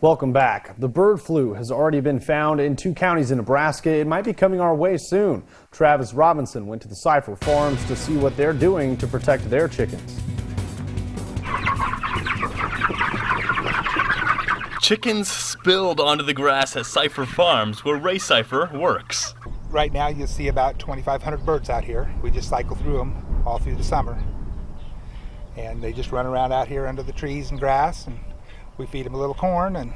Welcome back. The bird flu has already been found in 2 counties in Nebraska. It might be coming our way soon. Travis Robinson went to the Cipher Farms to see what they're doing to protect their chickens. Chickens spilled onto the grass at Cipher Farms, where Ray Cipher works. Right now you'll see about 2,500 birds out here. We just cycle through them all through the summer. And they just run around out here under the trees and grass, and we feed them a little corn, and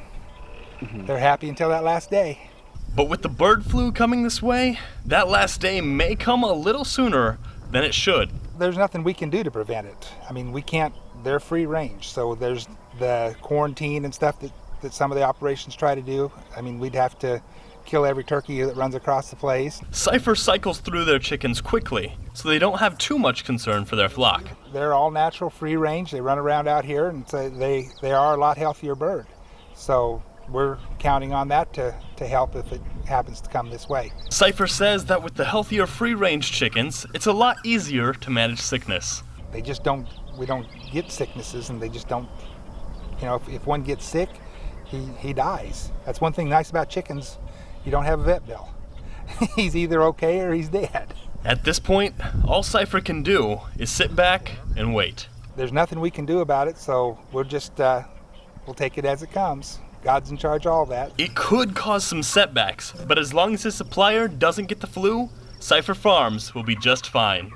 they're happy until that last day. But with the bird flu coming this way, that last day may come a little sooner than it should. There's nothing we can do to prevent it. I mean, we can't, they're free range, so there's the quarantine and stuff that some of the operations try to do. I mean, we'd have to kill every turkey that runs across the place. Cipher cycles through their chickens quickly, so they don't have too much concern for their flock. They're all natural, free range. They run around out here, and so they are a lot healthier bird. So we're counting on that to help if it happens to come this way. Cipher says that with the healthier free-range chickens, it's a lot easier to manage sickness. They just don't, we don't get sicknesses, and they just don't, you know, if one gets sick, he dies. That's one thing nice about chickens. You don't have a vet bill. He's either okay or he's dead. At this point, all Cipher can do is sit back and wait. There's nothing we can do about it, so we'll just, we'll take it as it comes. God's in charge of all that. It could cause some setbacks, but as long as his supplier doesn't get the flu, Cipher Farms will be just fine.